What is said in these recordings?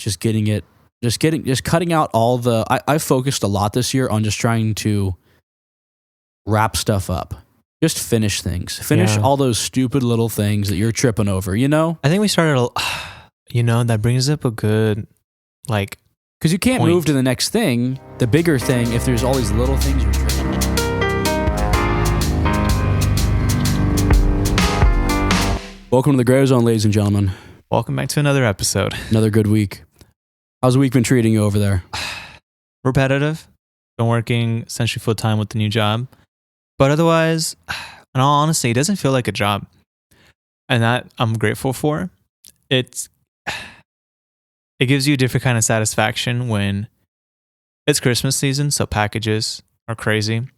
just cutting out all the. I focused a lot this year on just trying to wrap stuff up. Just finish things. Finish all those stupid little things that you're tripping over, you know? I think we started, that brings up a good, because you can't move to the next thing, the bigger thing, if there's all these little things you're tripping over. Welcome to the Gray Zone, ladies and gentlemen. Welcome back to another episode. Another good week. How's the week been treating you over there? Repetitive. Been working essentially full time with the new job. But otherwise, in all honesty, it doesn't feel like a job. And that I'm grateful for. It gives you a different kind of satisfaction when it's Christmas season, so packages are crazy.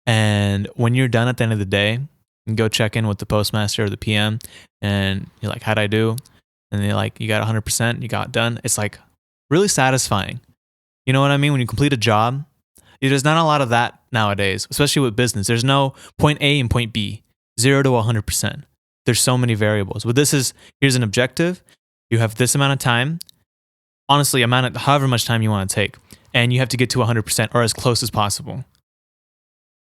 And when you're done at the end of the day, you go check in with the postmaster or the PM, and you're like, how'd I do? And they're like, you got 100%, you got done. It's like really satisfying. You know what I mean? When you complete a job, there's not a lot of that nowadays, especially with business. There's no point A and point B, 0 to 100%. There's so many variables. But here's an objective. You have this amount of time, honestly, however much time you want to take, and you have to get to 100% or as close as possible.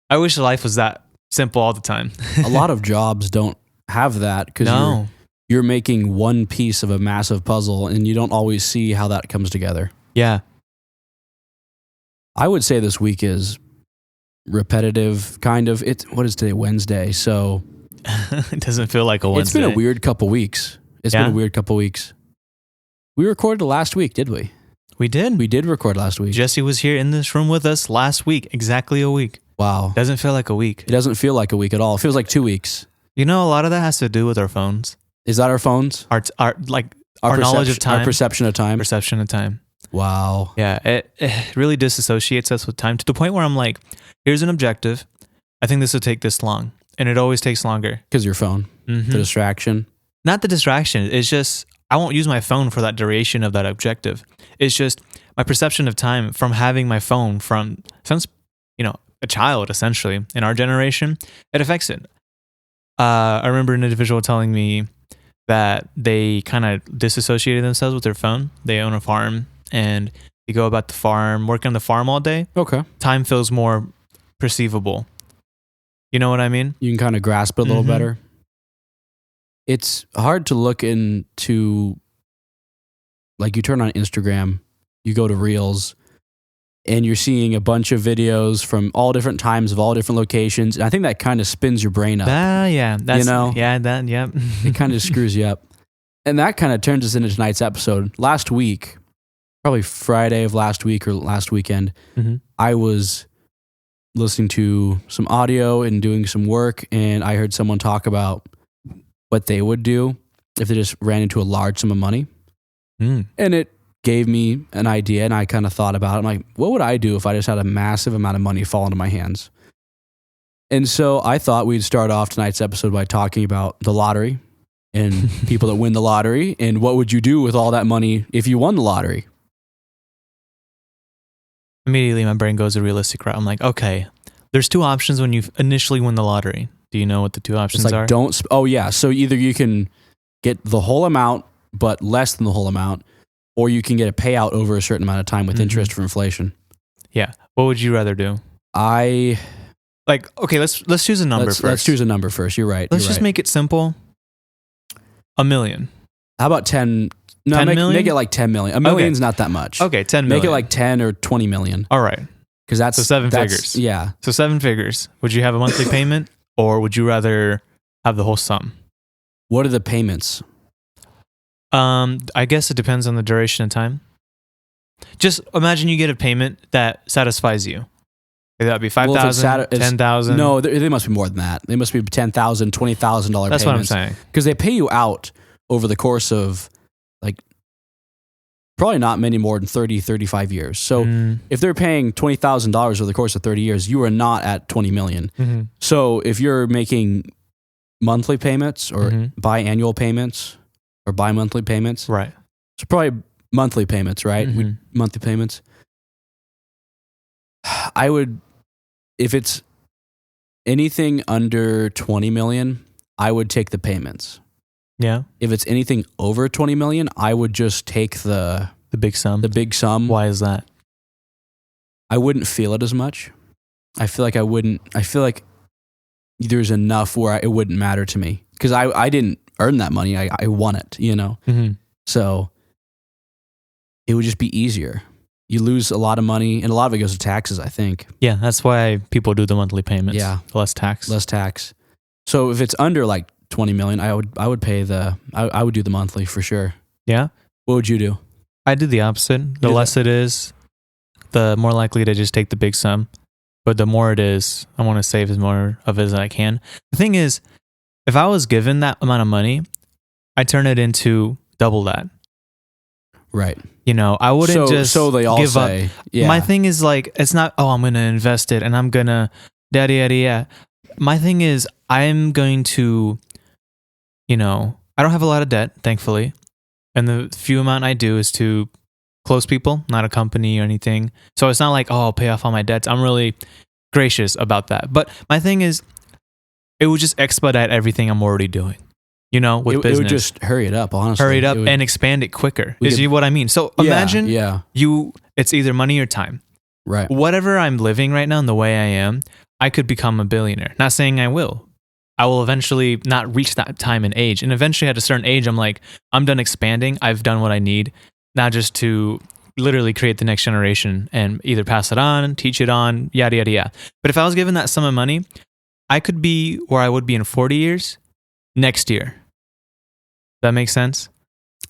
I wish life was that simple all the time. A lot of jobs don't have that because you're making one piece of a massive puzzle and you don't always see how that comes together. Yeah. I would say this week is repetitive, kind of. What is today? Wednesday. So it doesn't feel like a Wednesday. It's been a weird couple weeks. We recorded last week, did we? We did. We did record last week. Jesse was here in this room with us last week, exactly a week. Wow. Doesn't feel like a week. It doesn't feel like a week at all. It feels like 2 weeks. You know, a lot of that has to do with our phones. Is that our phones? Our knowledge of time. Our perception of time. Perception of time. Wow. Yeah, it really disassociates us with time to the point where I'm like, here's an objective. I think this will take this long. And it always takes longer. Because your phone. Mm-hmm. The distraction. Not the distraction. It's just, I won't use my phone for that duration of that objective. It's just my perception of time from having my phone since, a child, essentially, in our generation, it affects it. I remember an individual telling me that they kind of disassociated themselves with their phone. They own a farm, and they go about the farm, work on the farm all day. Okay. Time feels more perceivable. You know what I mean? You can kind of grasp it a little better. It's hard to look into, like you turn on Instagram, you go to Reels, and you're seeing a bunch of videos from all different times of all different locations. And I think that kind of spins your brain up. Yeah. It kind of screws you up. And that kind of turns us into tonight's episode. Last week, probably Friday of last week or last weekend, I was listening to some audio and doing some work, and I heard someone talk about what they would do if they just ran into a large sum of money. And it gave me an idea, and I kind of thought about it. I'm like, what would I do if I just had a massive amount of money fall into my hands? And so I thought we'd start off tonight's episode by talking about the lottery and people that win the lottery, and what would you do with all that money if you won the lottery? Immediately, my brain goes a realistic route. I'm like, okay, there's two options when you initially win the lottery. Do you know what the two options are? So either you can get the whole amount, but less than the whole amount, or you can get a payout over a certain amount of time with interest for inflation. Yeah. What would you rather do? Okay, let's choose a number first. Let's choose a number first. You're right. Let's just make it simple. $1 million. How about 10? No, 10 million? Make it like 10 million. $1 million's not that much. Okay, 10 million. Make it like 10 or 20 million. All right. Because that's seven figures. Yeah. So 7 figures. Would you have a monthly payment, or would you rather have the whole sum? What are the payments? I guess it depends on the duration of time. Just imagine you get a payment that satisfies you. That'd be $5,000, $10,000. No, they must be more than that. They must be $10,000, $20,000 payments. That's what I'm saying. Because they pay you out over the course of probably not many more than 30, 35 years. So if they're paying $20,000 over the course of 30 years, you are not at 20 million. So if you're making monthly payments or biannual payments or bi-monthly payments, right? So probably monthly payments, right? Monthly payments. I would, if it's anything under 20 million, I would take the payments. Yeah. If it's anything over 20 million, I would just take the big sum. The big sum. Why is that? I wouldn't feel it as much. I feel like there's enough where it wouldn't matter to me because I didn't earn that money. I won it, So it would just be easier. You lose a lot of money, and a lot of it goes to taxes, I think. Yeah, that's why people do the monthly payments. Yeah. Less tax. So if it's under like 20 million, I would pay I would do the monthly for sure. Yeah. What would you do? I do the opposite. The less it is, the more likely to just take the big sum. But the more it is, I want to save as more of it as I can. The thing is, if I was given that amount of money, I'd turn it into double that. Right. I wouldn't so they all give say, up. Yeah. My thing is like, it's not, I'm going to invest it and I'm going to yeah. My thing is, I'm going to, I don't have a lot of debt, thankfully. And the few amount I do is to close people, not a company or anything. So it's not like, I'll pay off all my debts. I'm really gracious about that. But my thing is, it would just expedite everything I'm already doing, with business. It would just hurry it up, honestly. Hurry it up and expand it quicker, is what I mean. So imagine it's either money or time. Right. Whatever I'm living right now and the way I am, I could become a billionaire. Not saying I will. I will eventually not reach that time and age. And eventually at a certain age, I'm like, I'm done expanding. I've done what I need. Now just to literally create the next generation and either pass it on, teach it on, yada, yada, yada. But if I was given that sum of money, I could be where I would be in 40 years next year. That makes sense?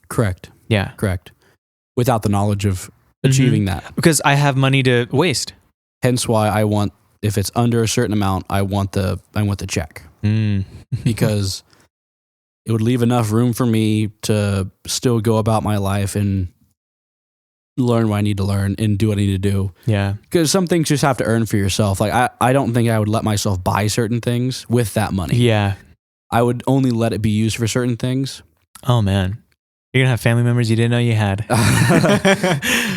Correct. Yeah. Correct. Without the knowledge of achieving that. Because I have money to waste. Hence why if it's under a certain amount, I want the check. Because it would leave enough room for me to still go about my life and learn what I need to learn and do what I need to do. Yeah. Because some things just have to earn for yourself. Like I don't think I would let myself buy certain things with that money. Yeah. I would only let it be used for certain things. Oh man. You're going to have family members you didn't know you had.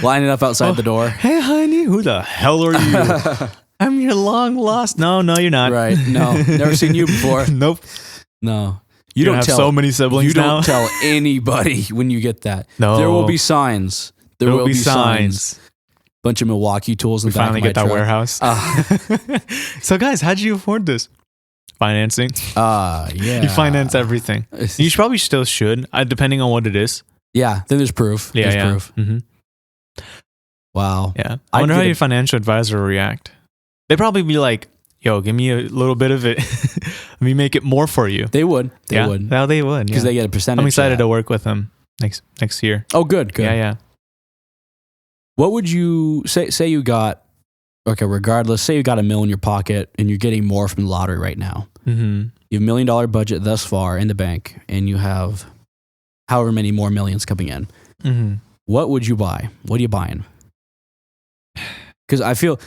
Lining up outside the door. Hey honey, who the hell are you? I'm your long lost. No, you're not. Right. No. Never seen you before. Nope. No. You don't have so many siblings now. You don't tell anybody when you get that. No. There will be signs. There will be signs. Bunch of Milwaukee tools in the back of my finally get that truck. warehouse. So guys, how'd you afford this? Financing. Yeah. You finance everything. You probably still should, depending on what it is. Yeah. Then there's proof. Yeah. There's proof. Mm-hmm. Wow. Yeah. I wonder how your financial advisor will react. They'd probably be like, yo, give me a little bit of it. Let me make it more for you. They would. They would. No, they would. Because they get a percentage. I'm excited to work with them next year. Oh, good. Yeah. What would you say you got, regardless, say you got $1 million in your pocket and you're getting more from the lottery right now. Mm-hmm. You have $1 million budget thus far in the bank and you have however many more millions coming in. Mm-hmm. What would you buy? What are you buying? Because I feel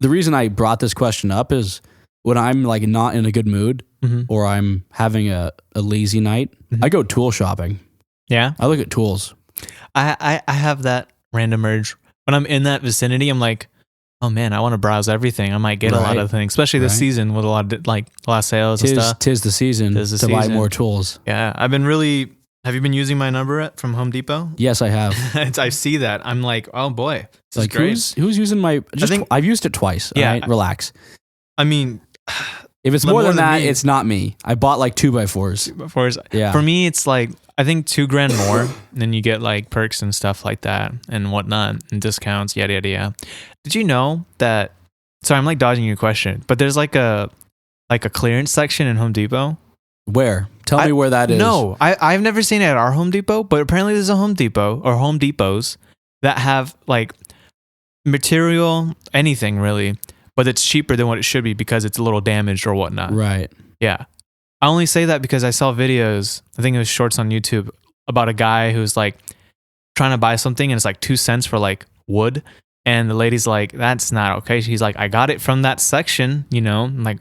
the reason I brought this question up is when I'm like not in a good mood or I'm having a lazy night, I go tool shopping. Yeah. I look at tools. I have that random urge. When I'm in that vicinity, I'm like, oh man, I want to browse everything. I might get a lot of things, especially this season with a lot of a lot of sales and stuff. Tis the season to buy more tools. Yeah. Have you been using my number from Home Depot? Yes, I have. I see that. I'm like, oh boy. This like who's using my, I've used it twice. Yeah. Right? Relax. I mean, if it's more than that, it's not me. I bought like 2x4s. 2x4s. Yeah. For me, it's like, I think $2,000 more, and then you get like perks and stuff like that and whatnot and discounts, yada, yada, yada. Did you know that, sorry, I'm like dodging your question, but there's like a clearance section in Home Depot? Where? Tell me where that is. No, I've never seen it at our Home Depot, but apparently there's a Home Depot or Home Depots that have like material, anything really, but it's cheaper than what it should be because it's a little damaged or whatnot. Right. Yeah. I only say that because I saw videos, I think it was shorts on YouTube, about a guy who's like trying to buy something and it's like 2 cents for like wood. And the lady's like, that's not okay. She's like, I got it from that section, I'm like,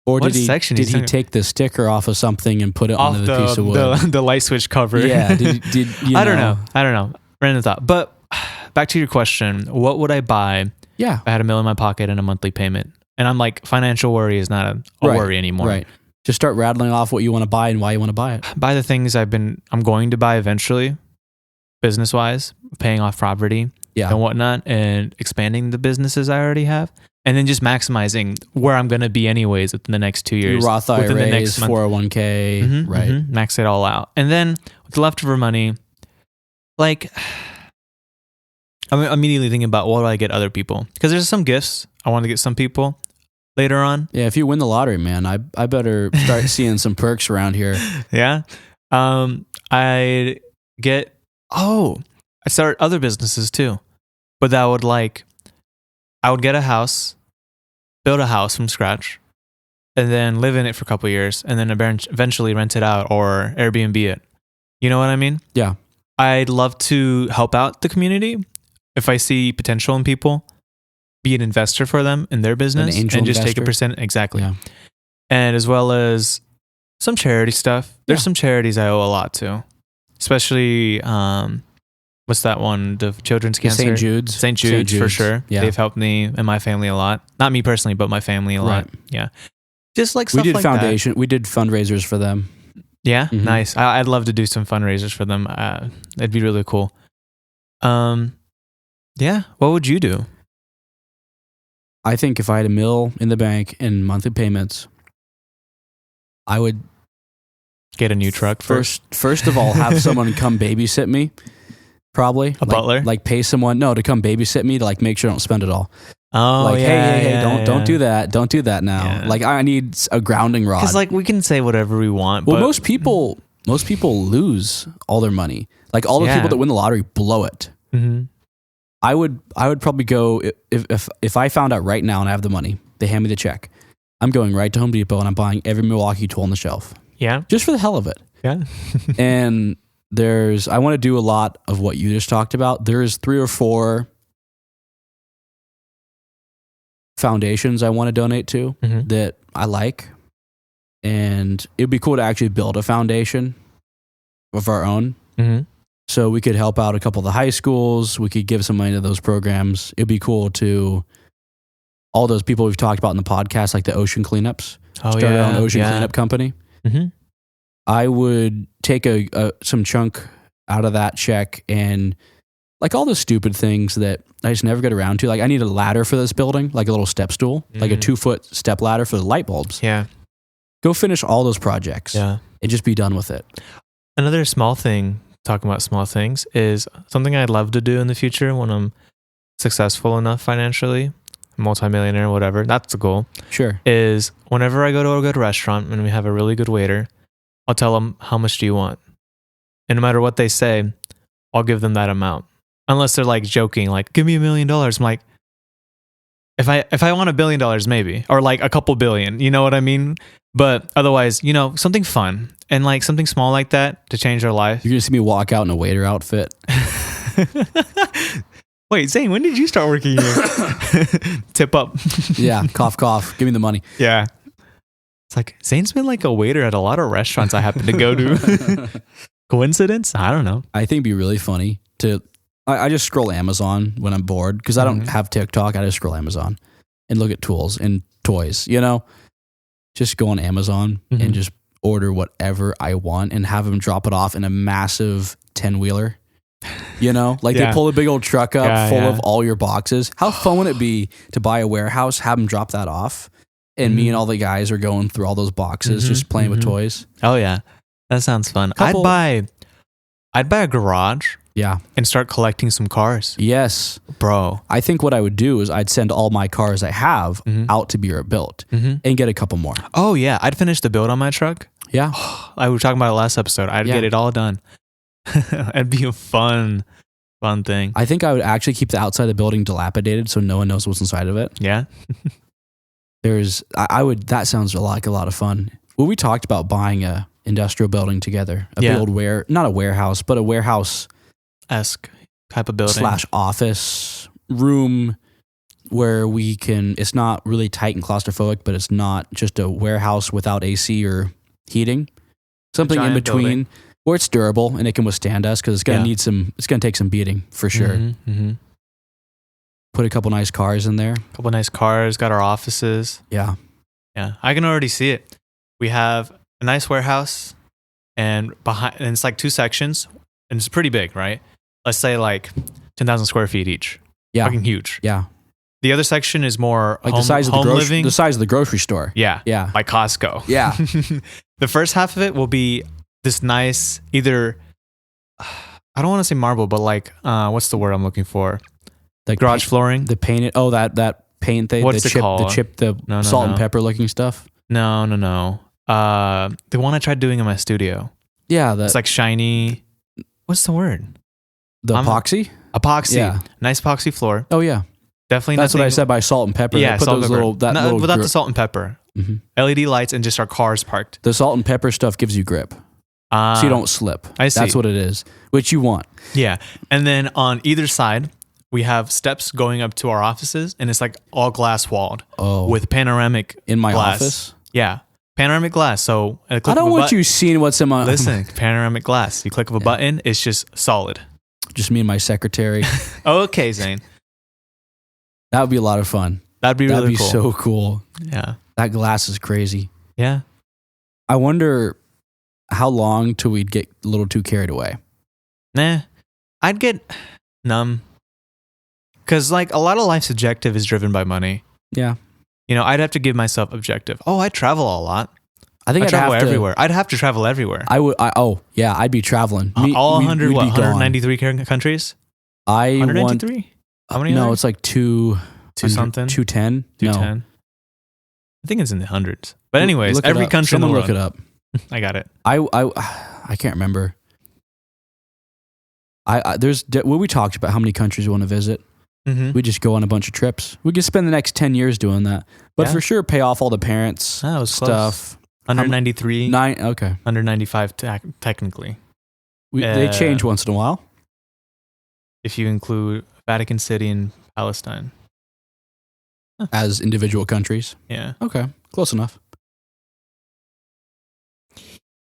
or did he take the sticker off of something and put it on the piece of wood? The light switch cover. Yeah. I don't know. Random thought. But back to your question, what would I buy if I had $1 million in my pocket and a monthly payment? And I'm like, financial worry is not a worry anymore. Right. Just start rattling off what you want to buy and why you want to buy it. Buy the things I'm going to buy eventually, business-wise, paying off property and whatnot, and expanding the businesses I already have. And then just maximizing where I'm going to be anyways within the next 2 years. Your Roth IRAs, 401k, right? Max it all out. And then with the leftover money, like, I'm immediately thinking about what do I get other people? Because there's some gifts I want to get some people later on. Yeah, if you win the lottery, man, I better start seeing some perks around here. Yeah. I start other businesses too. But I would get a house, build a house from scratch, and then live in it for a couple of years, and then eventually rent it out or Airbnb it. You know what I mean? Yeah. I'd love to help out the community if I see potential in people, be an investor for them in their business, and just take a percent. Exactly. Yeah. And as well as some charity stuff. There's some charities I owe a lot to, especially, what's that one? The children's cancer. St. Jude's. St. Jude's for sure. Yeah. They've helped me and my family a lot. Not me personally, but my family a lot. Yeah. Just like stuff we did like foundation. that. We did fundraisers for them. Yeah. Mm-hmm. Nice. I'd love to do some fundraisers for them. It'd be really cool. Yeah. What would you do? I think if I had $1 million in the bank and monthly payments, I would get a new truck first. First of all, have someone come babysit me. Probably a butler, like pay someone to come babysit me to like make sure I don't spend it all. Oh, like hey, don't do that. Don't do that now. Yeah. Like I need a grounding rod. Because like we can say whatever we want. Well, but most people lose all their money. Like all the people that win the lottery blow it. Mm-hmm. I would probably go if I found out right now and I have the money, they hand me the check. I'm going right to Home Depot and I'm buying every Milwaukee tool on the shelf. Yeah, just for the hell of it. Yeah, and I want to do a lot of what you just talked about. There's 3 or 4 foundations I want to donate to that I like. And it'd be cool to actually build a foundation of our own. Mm-hmm. So we could help out a couple of the high schools. We could give some money to those programs. It'd be cool to all those people we've talked about in the podcast, like the ocean cleanups. Start our own ocean cleanup company. Mm-hmm. I would take some chunk out of that check and like all the stupid things that I just never get around to. Like I need a ladder for this building, like a little step stool, like a 2-foot step ladder for the light bulbs. Yeah. Go finish all those projects. Yeah. And just be done with it. Another small thing, talking about small things, is something I'd love to do in the future when I'm successful enough financially, multimillionaire, whatever. That's the goal. Sure. Is whenever I go to a good restaurant and we have a really good waiter, I'll tell them, how much do you want? And no matter what they say, I'll give them that amount. Unless they're like joking, like, give me $1 million. I'm like, if I want $1 billion, maybe, or like a couple billion, you know what I mean? But otherwise, something fun and like something small like that to change their life. You're going to see me walk out in a waiter outfit. Wait, Zane, when did you start working here? Tip up. Yeah, cough, cough. Give me the money. Yeah. It's like, Zane's been like a waiter at a lot of restaurants I happen to go to. Coincidence? I don't know. I think it'd be really funny to... I just scroll Amazon when I'm bored because I don't have TikTok. I just scroll Amazon and look at tools and toys, Just go on Amazon and just order whatever I want and have them drop it off in a massive 10-wheeler. They pull a big old truck up full of all your boxes. How fun would it be to buy a warehouse, have them drop that off, and me and all the guys are going through all those boxes, just playing with toys? Oh yeah, that sounds fun. I'd buy a garage. Yeah. And start collecting some cars. Yes. Bro. I think what I would do is I'd send all my cars I have out to be rebuilt and get a couple more. Oh, yeah. I'd finish the build on my truck. Yeah. I was talking about it last episode. I'd get it all done. It'd be a fun thing. I think I would actually keep the outside of the building dilapidated so no one knows what's inside of it. Yeah. That sounds like a lot of fun. Well, we talked about buying a industrial building together. A big old not a warehouse, but a warehouse esque type of building / office room where it's not really tight and claustrophobic, but it's not just a warehouse without AC or heating. Something in between building where it's durable and it can withstand us because it's going to take some beating for sure. Put a couple nice cars in there. Got our offices. Yeah. Yeah. I can already see it. we have a nice warehouse, and it's like 2 sections, and it's pretty big, right? Let's say like 10,000 square feet each. Yeah. Fucking huge. Yeah. The other section is more Like home, the size of home living. the size of the grocery store. Yeah. Yeah. Like Costco. Yeah. The first half of it will be this nice, either, I don't want to say marble, but like, what's the word I'm looking for? The Garage flooring. The painted. Oh, that paint thing. What's the it chip, called? The salt and pepper looking stuff. No. The one I tried doing in my studio. Yeah. It's like shiny. What's the word? The epoxy? Epoxy. Yeah. Nice epoxy floor. Oh, yeah. Definitely. That's what I said by salt and pepper. Yeah, put salt those and pepper. little Without the salt and pepper. Mm-hmm. LED lights and just our cars parked. The salt and pepper stuff gives you grip. So you don't slip. I see. That's what it is, which you want. Yeah. And then on either side, we have steps going up to our offices, and it's like all glass walled with panoramic in my glass. office. Yeah. Panoramic glass. So I don't want you seeing what's in my... Listen, panoramic glass. You click of a button, it's just solid. Just me and my secretary. Okay, Zane. That would be a lot of fun. That'd be really cool. That'd be so cool. Yeah. That glass is crazy. Yeah. I wonder how long till we'd get a little too carried away. Nah. I'd get numb. Because like a lot of life's objective is driven by money. Yeah. You know, I'd have to give myself objective. Oh, I travel a lot. I think I'd travel everywhere. I'd have to travel everywhere. I'd be traveling. All 193 countries? 193? How many? No, it's like 210. 210. 210. I think it's in the hundreds. But anyways, every country in the world. Look it up. I got it. I can't remember. We talked about how many countries we want to visit. Mm-hmm. We just go on a bunch of trips. We could spend the next 10 years doing that. But for sure, pay off all the parents stuff. Close. 193. Okay. 195 technically. They change once in a while. If you include Vatican City and Palestine. As individual countries. Yeah. Okay. Close enough.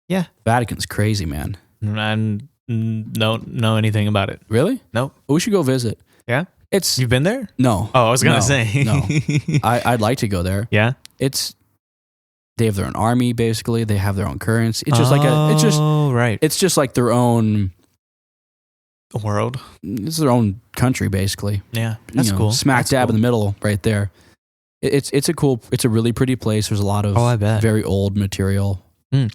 Yeah. Vatican's crazy, man. I don't know anything about it. Really? Nope. We should go visit. Yeah? You've been there? No. Oh, I was going to say. No. I'd like to go there. Yeah? They have their own army, basically. They have their own currency. It's just right. It's just like their own world. It's their own country, basically. Yeah. That's cool. Smack dab in the middle right there. It's a really pretty place. There's a lot of very old material. I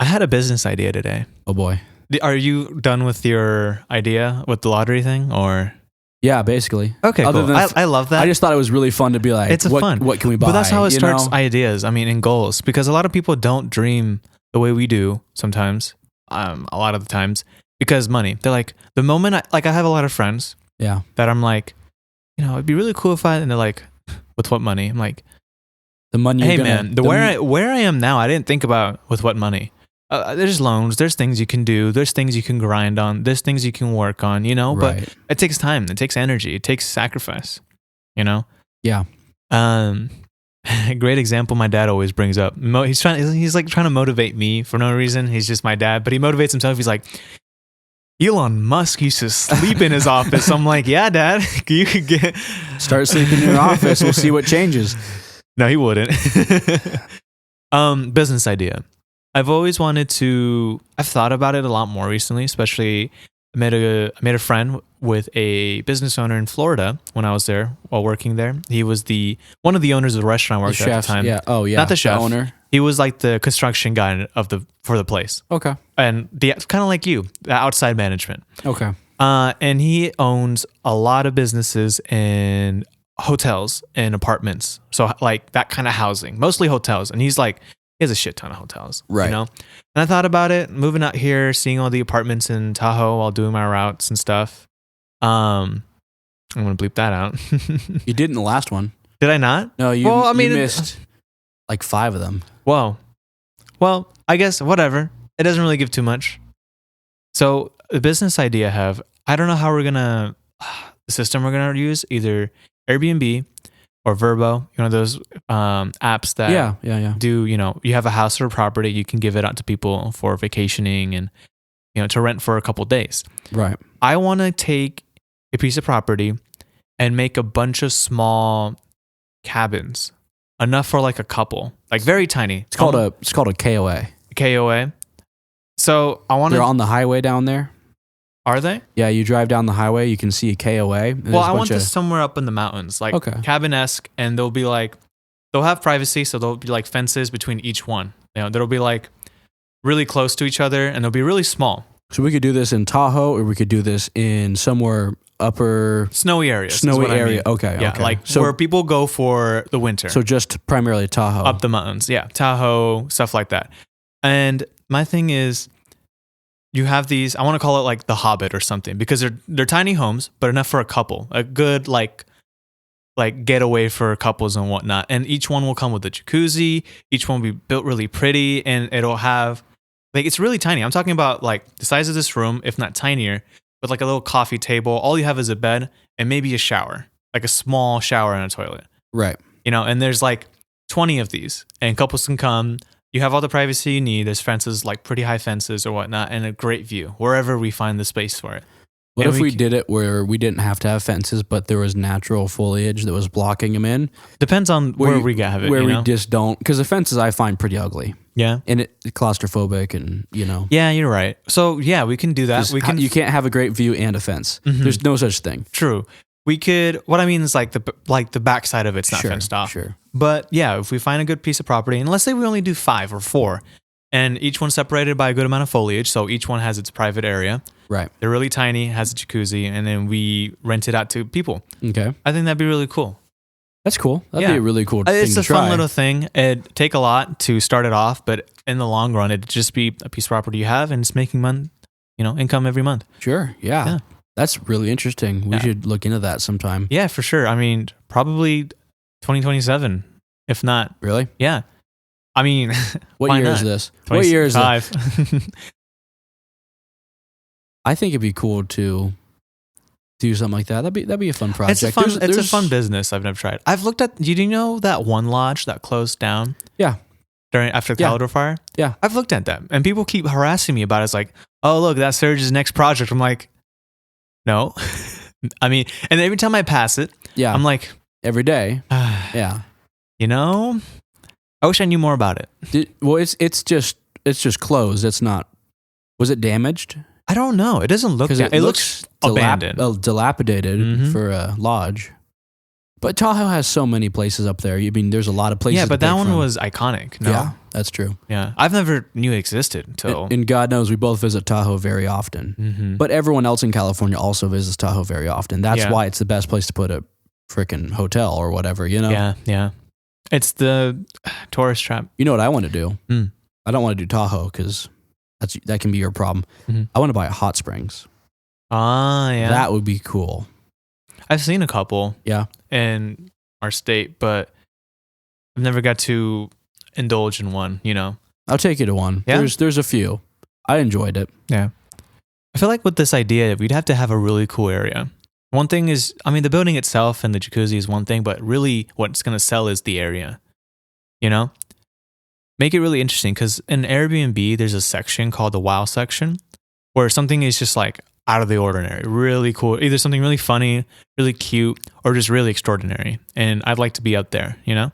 had a business idea today. Oh boy. Are you done with your idea with the lottery thing, or? Yeah, basically. Okay, cool. I love that. I just thought it was really fun to be like, it's fun. What can we buy? But that's how it starts ideas. I mean, and goals, because a lot of people don't dream the way we do sometimes. A lot of the times because money. They're like, the moment I have a lot of friends. Yeah. That I'm like, it'd be really cool if and they're like, with what money? I'm like, the money. Hey man, where I am now, I didn't think about with what money. There's loans, there's things you can do, there's things you can grind on, there's things you can work on, Right. But it takes time, it takes energy, it takes sacrifice, Yeah. A great example my dad always brings up. He's like trying to motivate me for no reason. He's just my dad, but he motivates himself. He's like, Elon Musk used to sleep in his office. I'm like, yeah, Dad, you could start sleeping in your office. We'll see what changes. No, he wouldn't. Business idea. I've always wanted to. I've thought about it a lot more recently. Especially, I made a friend with a business owner in Florida when I was there while working there. He was one of the owners of the restaurant I worked at the time. Yeah. Oh yeah. Not the chef. The owner. He was like the construction guy for the place. Okay. And kind of like you, the outside management. Okay. And he owns a lot of businesses in hotels and apartments. So like that kind of housing, mostly hotels. And he has a shit ton of hotels. Right. And I thought about it, moving out here, seeing all the apartments in Tahoe while doing my routes and stuff. I'm going to bleep that out. You did in the last one. Did I not? No, you missed like 5 of them. Whoa. Well, I guess whatever. It doesn't really give too much. So the business idea I don't know how we're going to, the system we're going to use, either Airbnb or Vrbo, those apps that do, you have a house or a property, you can give it out to people for vacationing and, to rent for a couple days. Right. I want to take a piece of property and make a bunch of small cabins enough for like a couple, like very tiny. It's called a KOA. KOA. So I want to. They're on the highway down there. Are they? Yeah, you drive down the highway, you can see a KOA. Well, I want this somewhere up in the mountains, like cabin-esque, and they'll be like, they'll have privacy, so there'll be like fences between each one. You know, that'll be like really close to each other, and they'll be really small. So we could do this in Tahoe, or we could do this in somewhere upper snowy areas. Snowy area. I mean. Okay. Yeah, okay. like so, where people go for the winter. So just primarily Tahoe. Up the mountains. Yeah. Tahoe, stuff like that. And my thing is, you have these, I want to call it like the Hobbit or something, because they're tiny homes, but enough for a couple. A good like getaway for couples and whatnot. And each one will come with a jacuzzi. Each one will be built really pretty, and it'll have like, it's really tiny. I'm talking about like the size of this room, if not tinier, with like a little coffee table. All you have is a bed and maybe a shower, like a small shower and a toilet. Right. You know, and there's like 20 of these, and couples can come. You have all the privacy you need. There's fences, like pretty high fences or whatnot, and a great view wherever we find the space for it. What if we did it where we didn't have to have fences, but there was natural foliage that was blocking them in? Depends on where we have it. Where we just don't, because the fences I find pretty ugly. Yeah. And it's claustrophobic, and you know. Yeah, you're right. So yeah, we can do that. You can't have a great view and a fence. Mm-hmm. There's no such thing. True. We could. What I mean is like the back side of it's not fenced off. Sure. But yeah, if we find a good piece of property, and let's say we only do 5 or 4, and each one's separated by a good amount of foliage, so each one has its private area. Right. They're really tiny, has a jacuzzi, and then we rent it out to people. Okay. I think that'd be really cool. That's cool. That'd be a really cool thing to try. It's a fun little thing. It'd take a lot to start it off, but in the long run, it'd just be a piece of property you have, and it's making income every month. Sure. Yeah. That's really interesting. We should look into that sometime. Yeah, for sure. I mean, probably 2027, if not. Really? Yeah. I mean, what year is this? What year is it? I think it'd be cool to do something like that. That'd be a fun project. It's a fun business I've never tried. I've looked at, did you know that one lodge that closed down? Yeah. After the Calidor fire? Yeah. I've looked at that, and people keep harassing me about it. It's like, oh, look, that's Serge's next project. I'm like, no. I mean, and every time I pass it, I'm like, every day. Yeah. You know, I wish I knew more about it. It's just closed. It's not. Was it damaged? I don't know. It doesn't look. It looks abandoned, dilapidated for a lodge. But Tahoe has so many places up there. I mean, there's a lot of places. Yeah, but that one was iconic. No? Yeah, that's true. Yeah, I've never knew it existed until. And God knows we both visit Tahoe very often. Mm-hmm. But everyone else in California also visits Tahoe very often. That's why it's the best place to put a freaking hotel or whatever. You know? Yeah. It's the tourist trap. You know what I want to do? I don't want to do Tahoe because that can be your problem. Mm-hmm. I want to buy hot springs. Yeah. That would be cool. I've seen a couple. Yeah. In our state, but I've never got to indulge in one, you know. I'll take you to one. Yeah? There's a few. I enjoyed it. Yeah. I feel like with this idea, we'd have to have a really cool area. One thing is, I mean, the building itself and the jacuzzi is one thing, but really what's going to sell is the area, you know? Make it really interesting, because in Airbnb, there's a section called the wow section where something is just like out of the ordinary, really cool. Either something really funny, really cute, or just really extraordinary. And I'd like to be up there, you know,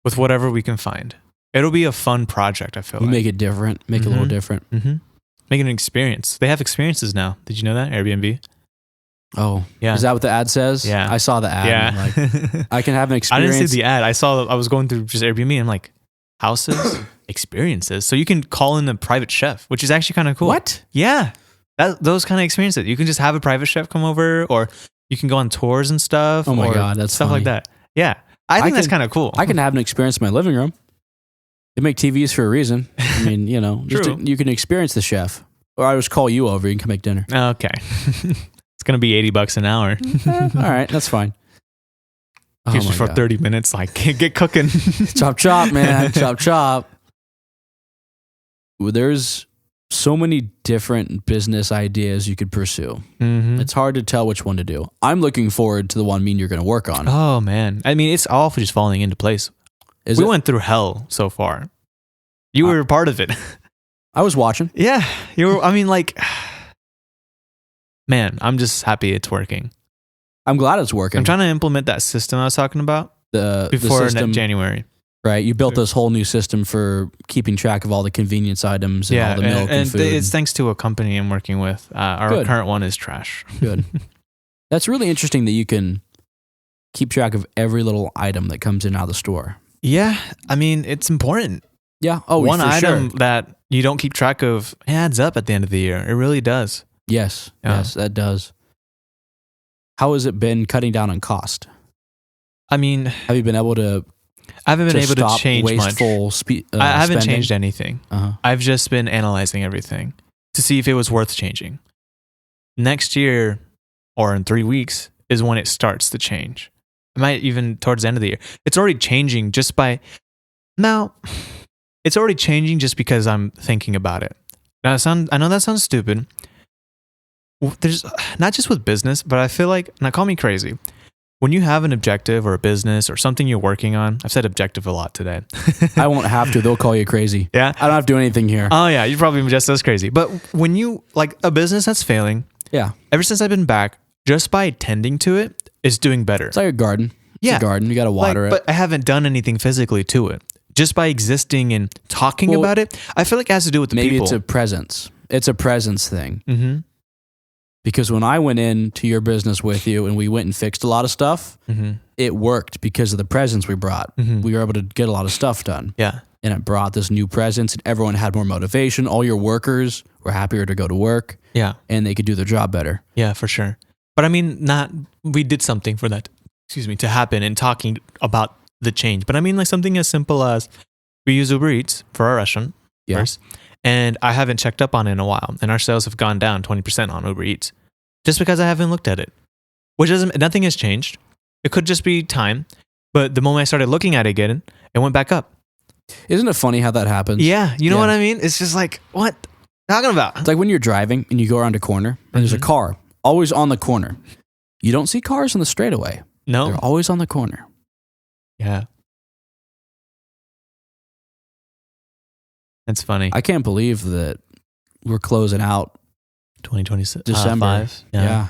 with whatever we can find. It'll be a fun project, I feel like. Make it different, make it a little different. Mm-hmm. Make it an experience. They have experiences now. Did you know that? Airbnb? Oh, yeah. Is that what the ad says? Yeah. I saw the ad. Yeah. Like, I can have an experience. I didn't see the ad. I was going through just Airbnb, and I'm like, houses, experiences. So you can call in a private chef, which is actually kind of cool. What? Yeah. Those kind of experiences. You can just have a private chef come over, or you can go on tours and stuff. Oh my God, that's stuff funny. like that. Yeah. I think that's kind of cool. I can have an experience in my living room. They make TVs for a reason. I mean, you know, you can experience the chef. Or I just call you over. You can come make dinner. Okay. It's going to be $80 an hour. All right. That's fine. Just for 30 minutes, like, get cooking. Chop, man. Chop. There's so many different business ideas you could pursue. Mm-hmm. It's hard to tell which one to do. I'm looking forward to the one me and you're going to work on. Oh, man. I mean, it's all just falling into place. We went through hell so far. You were a part of it. I was watching. Yeah. You were, I mean, like, man, I'm just happy it's working. I'm glad it's working. I'm trying to implement that system I was talking about. before system, January. Right, you built this whole new system for keeping track of all the convenience items and all the milk and food. It's thanks to a company I'm working with. Our current one is trash. Good. That's really interesting that you can keep track of every little item that comes in out of the store. Yeah, I mean, it's important. Yeah. Oh, one item that you don't keep track of adds up at the end of the year. It really does. Yes. Yeah. Yes, that does. How has it been cutting down on cost? I mean, have you been able to? I haven't been able to change wasteful much. I haven't changed anything. I've just been analyzing everything to see if it was worth changing. Next year, or in 3 weeks, is when it starts to change. It might even towards the end of the year. It's already changing just by now. It's already changing just because I'm thinking about it. Now, I know that sounds stupid. There's not just with business, but I feel like, now call me crazy. When you have an objective or a business or something you're working on, I've said objective a lot today. I won't have to. They'll call you crazy. Yeah. I don't have to do anything here. Oh, yeah. You're probably just as crazy. But when you, like a business that's failing, yeah. Ever since I've been back, just by tending to it, it's doing better. It's like a garden. It's a garden. You got to water it. But I haven't done anything physically to it. Just by existing and talking about it, I feel like it has to do with the people. Maybe it's a presence. It's a presence thing. Mm-hmm. Because when I went into your business with you and we went and fixed a lot of stuff, it worked because of the presence we brought. We were able to get a lot of stuff done. Yeah. And it brought this new presence and everyone had more motivation. All your workers were happier to go to work. Yeah. And they could do their job better. Yeah, for sure. But I mean, we did something for that, to happen and talking about the change. But I mean, like something as simple as we use Uber Eats for our restaurant first. And I haven't checked up on it in a while. And our sales have gone down 20% on Uber Eats. Just because I haven't looked at it. Nothing has changed. It could just be time. But the moment I started looking at it again, it went back up. Isn't it funny how that happens? Yeah. You know what I mean? It's just like, what? Talking about? It's like when you're driving and you go around a corner and there's a car always on the corner. You don't see cars on the straightaway. No. They're always on the corner. Yeah. That's funny. I can't believe that we're closing out 2026. December. Yeah.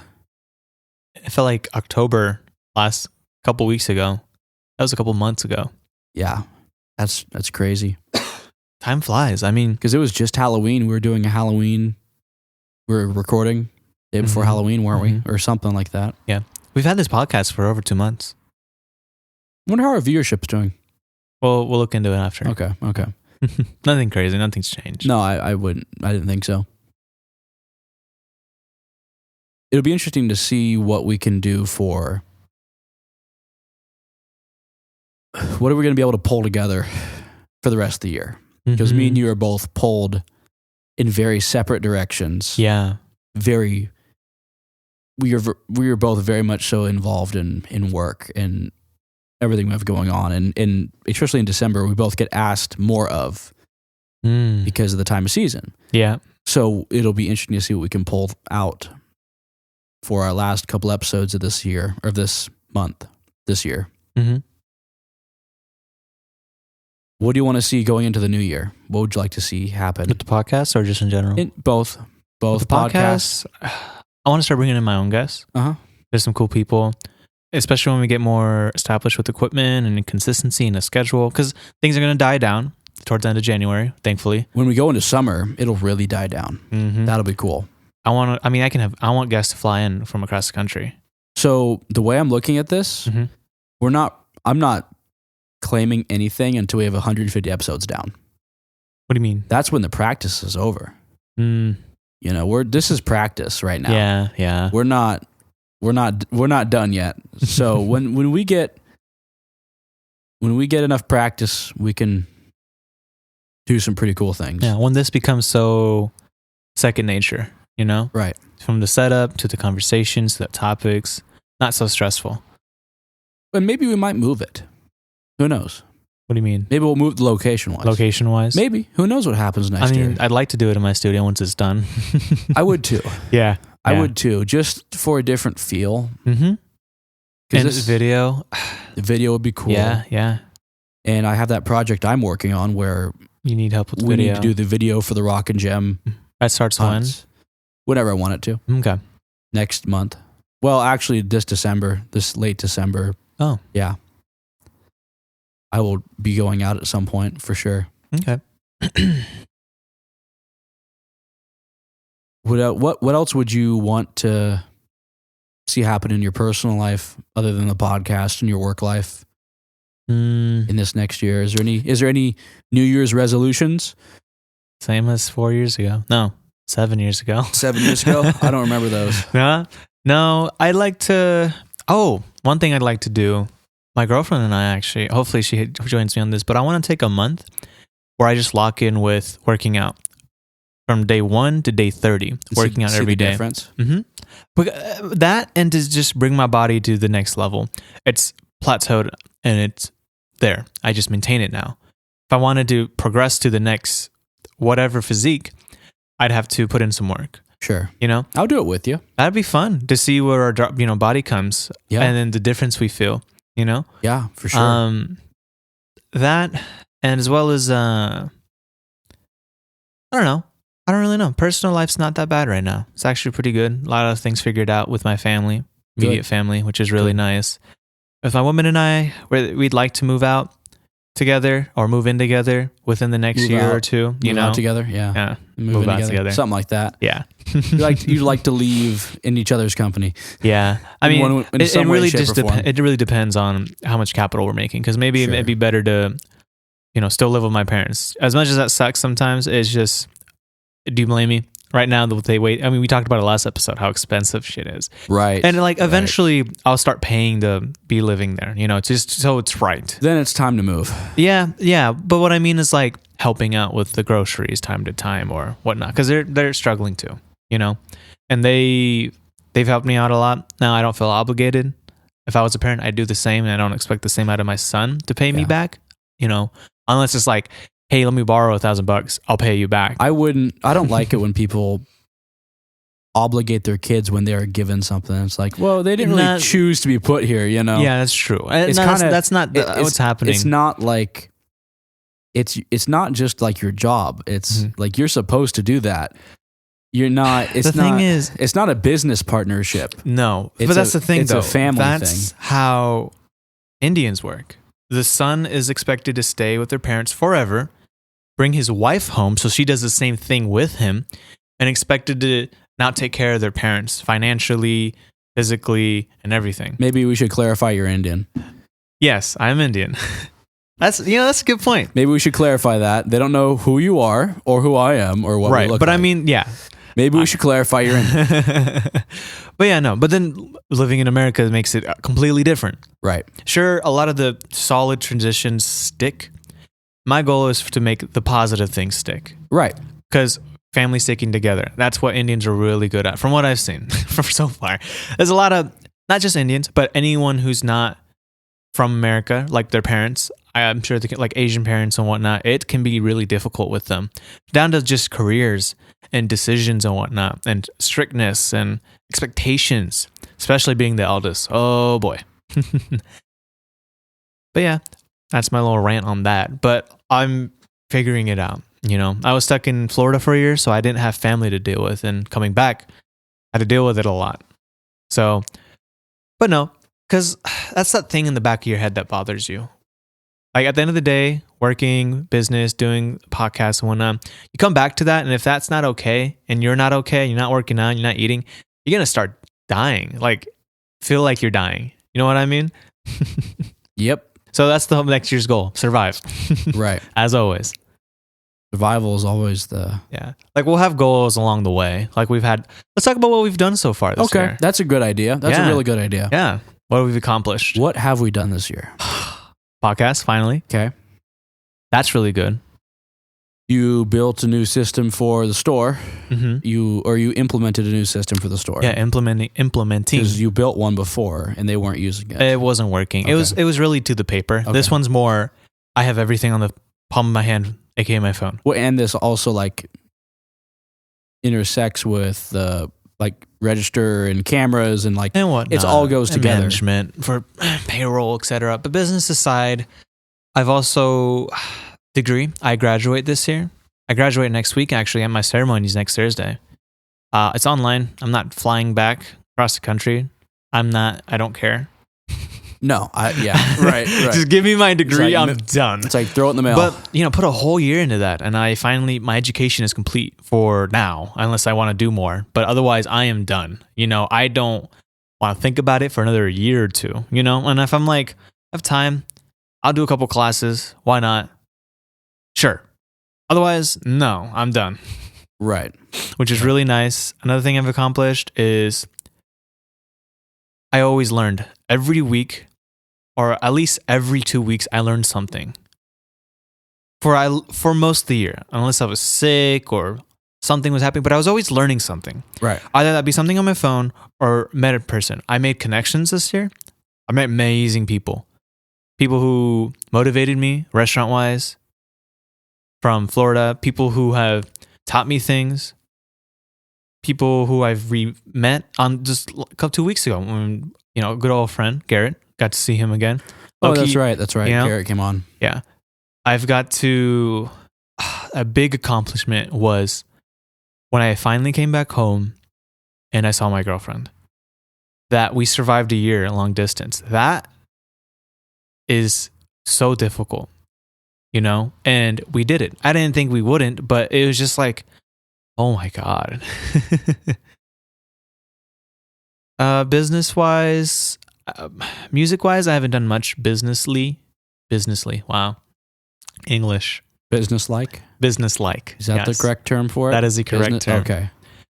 It felt like October last couple weeks ago. That was a couple months ago. Yeah. That's crazy. Time flies. I mean, because it was just Halloween. We were doing a Halloween. We were recording day before Halloween, weren't we? Or something like that. Yeah. We've had this podcast for over 2 months. I wonder how our viewership's doing. Well, we'll look into it after. Okay. Nothing crazy. Nothing's changed. No, I wouldn't. I didn't think so. It'll be interesting to see what we can do for... What are we going to be able to pull together for the rest of the year? Because me and you are both pulled in very separate directions. Yeah. We are both very much so involved in work and everything we have going on. And especially in December, we both get asked more of because of the time of season. Yeah. So it'll be interesting to see what we can pull out for our last couple episodes of this year, or this month, this year. Mm-hmm. What do you want to see going into the new year? What would you like to see happen? With the podcast or just in general? Both. Both podcasts. I want to start bringing in my own guests. There's some cool people, especially when we get more established with equipment and consistency and a schedule, because things are going to die down towards the end of January, thankfully. When we go into summer, it'll really die down. That'll be cool. I want guests to fly in from across the country. So the way I'm looking at this, I'm not claiming anything until we have 150 episodes down. What do you mean? That's when the practice is over. You know, this is practice right now. Yeah. We're not done yet. So when we get enough practice, we can do some pretty cool things. Yeah, when this becomes so second nature, you know? Right. From the setup to the conversations, to the topics, not so stressful. But maybe we might move it. Who knows? What do you mean? Maybe we'll move the location-wise. Location-wise? Maybe. Who knows what happens next year? I'd like to do it in my studio once it's done. I would too. Yeah. I would too, just for a different feel. And this video. The video would be cool. Yeah. And I have that project I'm working on where you need help with the video. We video. need to do the video for the Rock and Gem. That starts when? Whenever I want it to. Okay. Next month. Well, actually this late December. Oh. Yeah. I will be going out at some point for sure. Okay. What else would you want to see happen in your personal life other than the podcast and your work life in this next year? Is there any New Year's resolutions? Same as 4 years ago. No, 7 years ago. 7 years ago? I don't remember those. No, I'd like to. Oh, one thing I'd like to do. My girlfriend and I actually, hopefully she joins me on this, but I want to take a month where I just lock in with working out from day 1 to day 30, working out every day. Difference? Mm-hmm. That and to just bring my body to the next level. It's plateaued and it's there. I just maintain it now. If I wanted to progress to the next whatever physique, I'd have to put in some work. Sure. You know? I'll do it with you. That'd be fun to see where our body comes and then the difference we feel, you know? Yeah, for sure. That and as well as I don't know. I don't really know. Personal life's not that bad right now. It's actually pretty good. A lot of things figured out with my family, immediate family, which is really nice. If my woman and I, we'd like to move out together or move in together within the next year or two. Move out together, yeah. Move out together, something like that. Yeah. you like to leave in each other's company. Yeah, I mean, it really depends on how much capital we're making. Because maybe it'd be better to, still live with my parents. As much as that sucks sometimes, it's just. Do you blame me? Right now, they wait. I mean, we talked about it last episode, how expensive shit is. Right. And eventually I'll start paying to be living there, just so it's right. Then it's time to move. Yeah. But what I mean is helping out with the groceries time to time or whatnot. Because they're struggling too, and they've helped me out a lot. Now I don't feel obligated. If I was a parent, I'd do the same, and I don't expect the same out of my son to pay me back, unless it's hey, let me borrow $1,000. I'll pay you back. I don't like it when people obligate their kids when they're given something. It's well, they didn't really choose to be put here, Yeah, that's true. That's not what's happening. It's not it's not just your job. It's you're supposed to do that. You're not. It's not a business partnership. No, but that's the thing. It's a family thing. That's how Indians work. The son is expected to stay with their parents forever. Bring his wife home so she does the same thing with him, and expected to not take care of their parents financially, physically, and everything. Maybe we should clarify you're Indian. Yes, I'm Indian. That's a good point. Maybe we should clarify that. They don't know who you are or who I am or what we look like. But I mean, yeah. Maybe we should clarify you're Indian. But yeah, no. But then living in America makes it completely different. Right. Sure, a lot of the solid transitions stick. My goal is to make the positive things stick. Right. Because family sticking together, that's what Indians are really good at, from what I've seen from so far. There's a lot of, not just Indians, but anyone who's not from America, like their parents, I'm sure Asian parents and whatnot, it can be really difficult with them. Down to just careers and decisions and whatnot, and strictness and expectations, especially being the eldest. Oh boy. But yeah, that's my little rant on that. But I'm figuring it out. I was stuck in Florida for a year, so I didn't have family to deal with. And coming back, I had to deal with it a lot. So, but no, because that's that thing in the back of your head that bothers you. At the end of the day, working, business, doing podcasts and whatnot, you come back to that. And if that's not okay, and you're not okay, you're not working out, you're not eating, you're going to start dying. Feel like you're dying. You know what I mean? Yep. So that's the next year's goal. Survive. Right. As always. Survival is always the... Yeah. We'll have goals along the way. Let's talk about what we've done so far this year. Okay. That's a good idea. That's a really good idea. Yeah. What have we accomplished? What have we done this year? Podcast, finally. Okay. That's really good. You built a new system for the store. Mm-hmm. You implemented a new system for the store. Yeah, implementing. Because you built one before and they weren't using it. It wasn't working. Okay. It was really to the paper. Okay. This one's more, I have everything on the palm of my hand, aka my phone. Well, and this also intersects with the register and cameras and whatnot. It all goes together. Management for payroll, etc. But business aside, I've also degree. I graduate this year. I graduate next week, actually, and my ceremony is next Thursday. It's online. I'm not flying back across the country. I don't care. No, right. Just give me my degree. Like, I'm done. It's like throw it in the mail. But put a whole year into that, and my education is complete for now, unless I want to do more. But otherwise, I am done. I don't want to think about it for another year or two. And if I'm like, I have time, I'll do a couple classes. Why not? Sure. Otherwise, no, I'm done. Right. Which is really nice. Another thing I've accomplished is I always learned every week, or at least every 2 weeks, I learned something. For most of the year, unless I was sick or something was happening, but I was always learning something. Right. Either that be something on my phone or met a person. I made connections this year. I met amazing people. People who motivated me restaurant-wise from Florida. People who have taught me things. People who I've met on just a couple 2 weeks ago. When, a good old friend, Garrett, got to see him again. Oh, that's right. Garrett came on. Yeah. I've got to, a big accomplishment was when I finally came back home and I saw my girlfriend. That we survived a year long distance. That is so difficult, and we did it. I didn't think we wouldn't, but it was just like, oh my God. Business-wise, music-wise, I haven't done much businessly. Wow. English. Business-like? Business-like. Is that the correct term for it? That is the correct term. Okay. I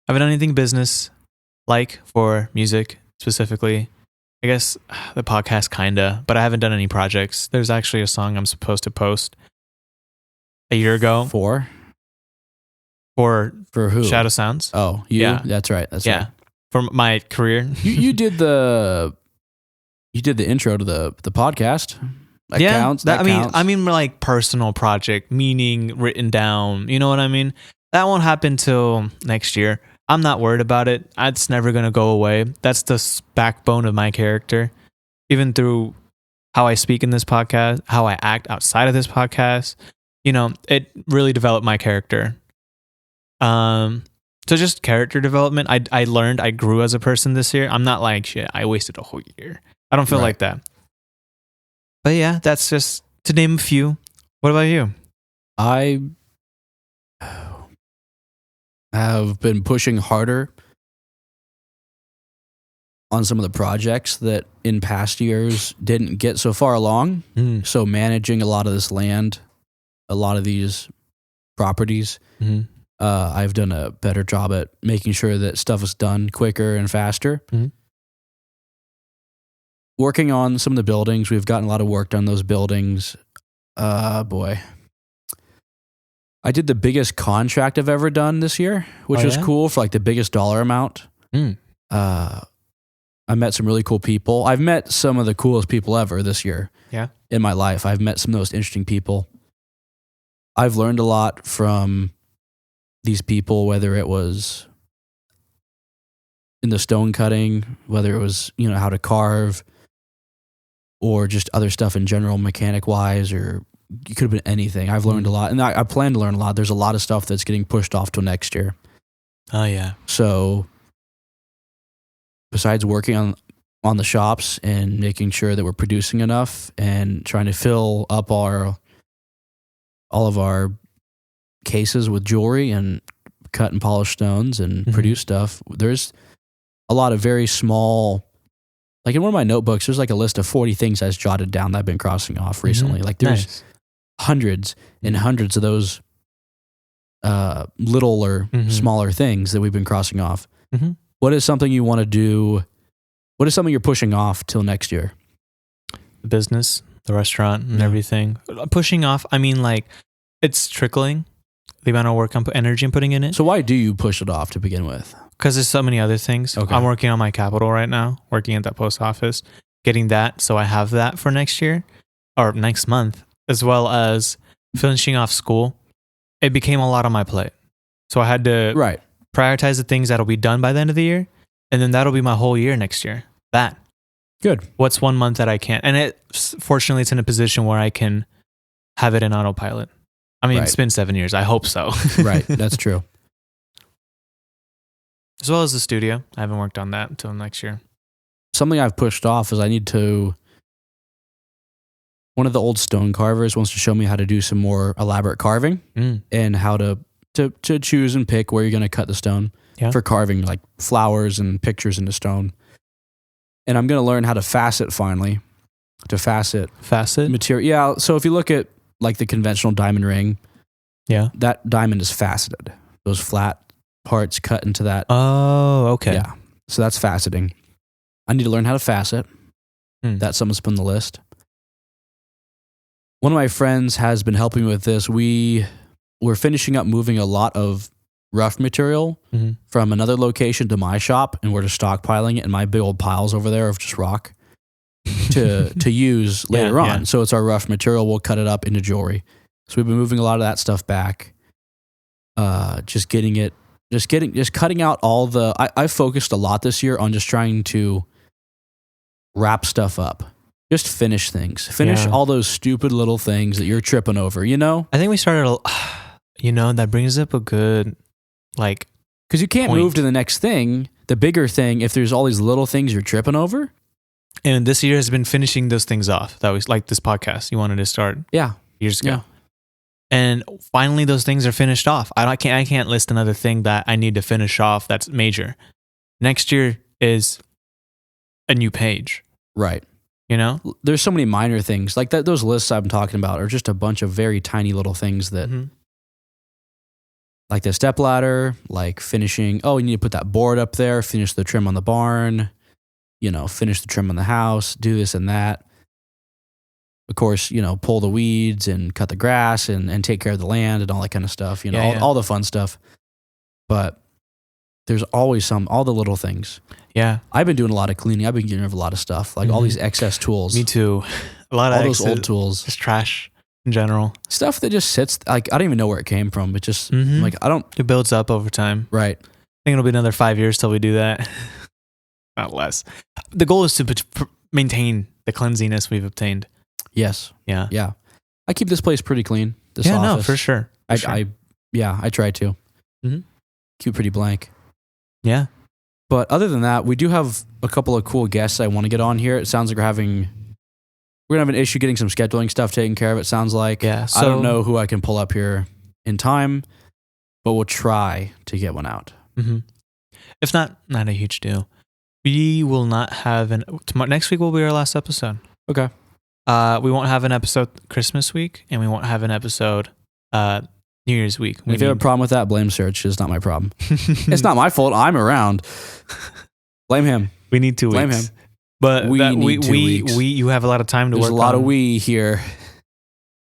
haven't done anything business-like for music specifically. I guess the podcast kinda, but I haven't done any projects. There's actually a song I'm supposed to post a year ago. For who? Shadow Sounds. Oh, you? Yeah. That's right. Right. For my career. you did the intro to the podcast. That counts. I mean like personal project, meaning written down. You know what I mean? That won't happen till next year. I'm not worried about it. It's never going to go away. That's the backbone of my character. Even through how I speak in this podcast, how I act outside of this podcast, it really developed my character. So just character development. I grew as a person this year. I'm not like, shit, I wasted a whole year. I don't feel like that. But yeah, that's just to name a few. What about you? I have been pushing harder on some of the projects that in past years didn't get so far along. So managing a lot of this land, a lot of these properties, I've done a better job at making sure that stuff is done quicker and faster. Working on some of the buildings, we've gotten a lot of work done on those buildings. Boy. I did the biggest contract I've ever done this year, which was cool for like the biggest dollar amount. I met some really cool people. I've met some of the coolest people ever this year in my life. I've met some of the most interesting people. I've learned a lot from these people, whether it was in the stone cutting, whether it was, how to carve, or just other stuff in general, mechanic-wise, or it could have been anything. I've learned a lot, and I plan to learn a lot. There's a lot of stuff that's getting pushed off till next year. Oh, yeah. So besides working on the shops and making sure that we're producing enough and trying to fill up all of our cases with jewelry and cut and polish stones and produce stuff, there's a lot of very small, like in one of my notebooks, there's like a list of 40 things I've jotted down that I've been crossing off recently. Like there's hundreds and hundreds of those little or smaller things that we've been crossing off. What is something you want to do? What is something you're pushing off till next year? The business, the restaurant, and everything. Pushing off, I mean, like, it's trickling, the amount of work energy I'm putting in it. So why do you push it off to begin with? Because there's so many other things. Okay. I'm working on my capital right now, working at that post office, getting that so I have that for next year or next month, as well as finishing off school. It became a lot on my plate. So I had to prioritize the things that'll be done by the end of the year, and then that'll be my whole year next year. That. Good. What's 1 month that I can't? And fortunately, it's in a position where I can have it in autopilot. I mean, it's been 7 years. I hope so. Right. That's true. As well as the studio. I haven't worked on that until next year. Something I've pushed off is I need to one of the old stone carvers wants to show me how to do some more elaborate carving and how to choose and pick where you're going to cut the stone for carving like flowers and pictures into stone. And I'm going to learn how to facet finally. To facet material. Yeah. So if you look at like the conventional diamond ring, that diamond is faceted. Those flat parts cut into that. Oh, okay. Yeah. So that's faceting. I need to learn how to facet. That's something to put on the list. One of my friends has been helping me with this. We're finishing up moving a lot of rough material from another location to my shop, and we're just stockpiling it in my big old piles over there of just rock to use later on. Yeah. So it's our rough material. We'll cut it up into jewelry. So we've been moving a lot of that stuff back. Just cutting out all the. I focused a lot this year on just trying to wrap stuff up. Just finish things. Finish all those stupid little things that you're tripping over. You know. I think we started. That brings up a good because you can't move to the next thing, the bigger thing, if there's all these little things you're tripping over. And this year has been finishing those things off. That was like this podcast you wanted to start years ago. Yeah. And finally those things are finished off. I can't list another thing that I need to finish off that's major. Next year is a new page. Right. You know? There's so many minor things. Like those lists I'm talking about are just a bunch of very tiny little things that like the step ladder, like finishing, you need to put that board up there, finish the trim on the barn, finish the trim on the house, do this and that. Of course, pull the weeds and cut the grass and take care of the land and all that kind of stuff, all the fun stuff. But there's always all the little things. Yeah. I've been doing a lot of cleaning. I've been getting rid of a lot of stuff, like all these excess tools. Me too. A lot of all those old tools. Just trash in general. Stuff that just sits, like, I don't even know where it came from. It just, it builds up over time. Right. I think it'll be another 5 years till we do that. Not less. The goal is to maintain the cleanliness we've obtained. Yes. Yeah. Yeah. I keep this place pretty clean. This office. No, for sure. I try to. Keep it pretty blank. Yeah. But other than that, we do have a couple of cool guests I want to get on here. It sounds like we're going to have an issue getting some scheduling stuff taken care of, it sounds like. Yeah. I don't know who I can pull up here in time, but we'll try to get one out. If not a huge deal. We will not have next week will be our last episode. Okay. We won't have an episode Christmas week, and we won't have an episode New Year's week. If you have a problem with that, blame Serge. It's not my problem. It's not my fault. I'm around. Blame him. We need 2 weeks. Blame him. But you have a lot of time to work on. There's a lot of we here.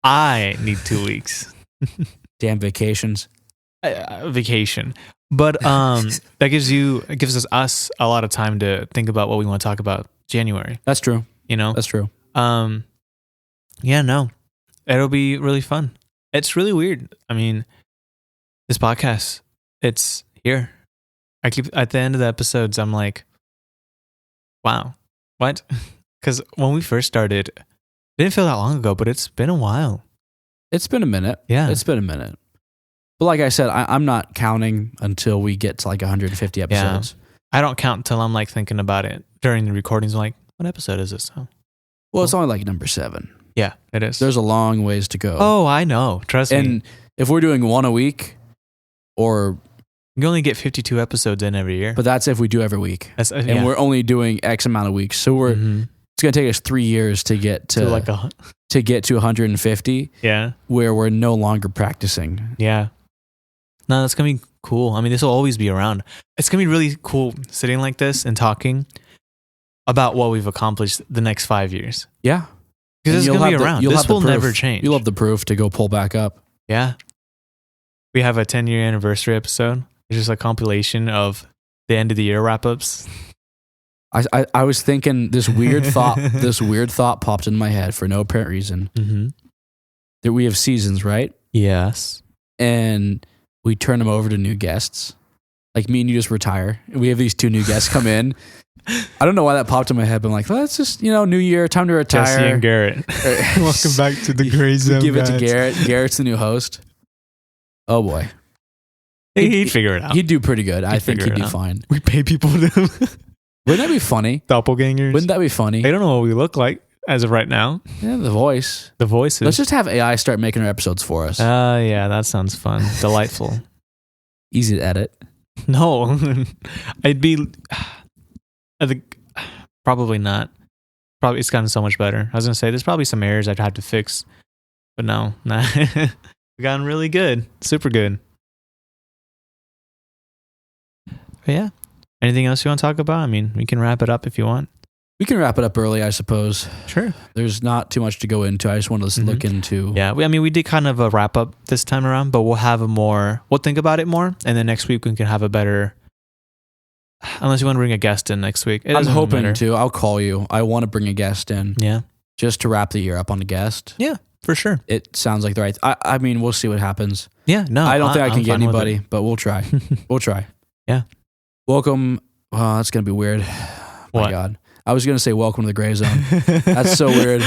I need 2 weeks. Damn vacations. Vacation. But that gives us a lot of time to think about what we want to talk about January. That's true. That's true. It'll be really fun. It's really weird. I mean, this podcast, it's here. I keep at the end of the episodes, I'm like, wow, what? Because when we first started, it didn't feel that long ago, but it's been a while. It's been a minute. Yeah. It's been a minute. But like I said, I'm not counting until we get to like 150 episodes. Yeah. I don't count until I'm like thinking about it during the recordings. I'm like, what episode is this? Well, it's only like number 7. Yeah, it is. There's a long ways to go. Oh, I know. Trust me. And if we're doing one a week, or you only get 52 episodes in every year. But that's if we do every week. And we're only doing X amount of weeks. So it's going to take us 3 years to get to get to 150. Yeah. Where we're no longer practicing. Yeah. No, that's going to be cool. I mean, this will always be around. It's going to be really cool sitting like this and talking about what we've accomplished the next 5 years. Yeah. Because it's going to be around. This will never change. You'll have the proof to go pull back up. Yeah. We have a 10-year anniversary episode. It's just a compilation of the end of the year wrap-ups. I was thinking this weird thought popped in my head for no apparent reason. That we have seasons, right? Yes. And we turn them over to new guests. Like me and you just retire. And we have these 2 new guests come in. I don't know why that popped in my head, but I'm like, well, that's just, new year, time to retire. Jesse and Garrett. Welcome back to the Gray Zone. Give it to Garrett. Garrett's the new host. Oh boy. He'd figure it out. He'd do pretty good. I think he'd do fine. We pay people to. Wouldn't that be funny? Doppelgangers. Wouldn't that be funny? They don't know what we look like. as of right now. Yeah, the voice. The voices. Let's just have AI start making our episodes for us. Yeah, that sounds fun. Delightful. Easy to edit. No, I think probably not. Probably it's gotten so much better. I was gonna say there's probably some errors I'd have to fix, but no, nah. We've gotten really good, super good. But yeah, anything else you want to talk about? I mean, we can wrap it up if you want. We can wrap it up early, I suppose. Sure. There's not too much to go into. I just wanted to look into. Yeah, we did kind of a wrap up this time around, but we'll think about it more, and then next week we can have a better. Unless you want to bring a guest in next week. I'm hoping to. I'll call you. I want to bring a guest in. Yeah. Just to wrap the year up on the guest. Yeah, for sure. It sounds like the right. I mean, we'll see what happens. Yeah, no. I don't think I can get anybody, but we'll try. We'll try. Yeah. Welcome. Oh, that's going to be weird. What? My God. I was going to say welcome to the gray zone. That's so weird.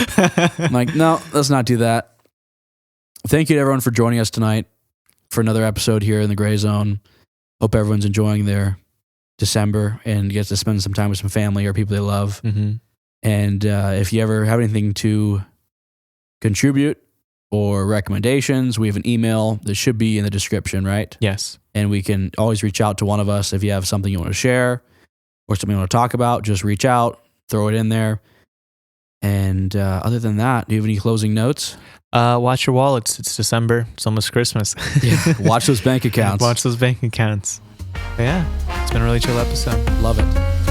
I'm like, no, let's not do that. Thank you to everyone for joining us tonight for another episode here in the gray zone. Hope everyone's enjoying their December and gets to spend some time with some family or people they love. Mm-hmm. And if you ever have anything to contribute or recommendations, we have an email that should be in the description, right? Yes. And we can always reach out to one of us if you have something you want to share or something you want to talk about. Just reach out, throw it in there. And other than that, do you have any closing notes? Watch your wallets. It's December. It's almost Christmas. Yeah. Watch those bank accounts. Watch those bank accounts. But yeah, it's been a really chill episode. Love it.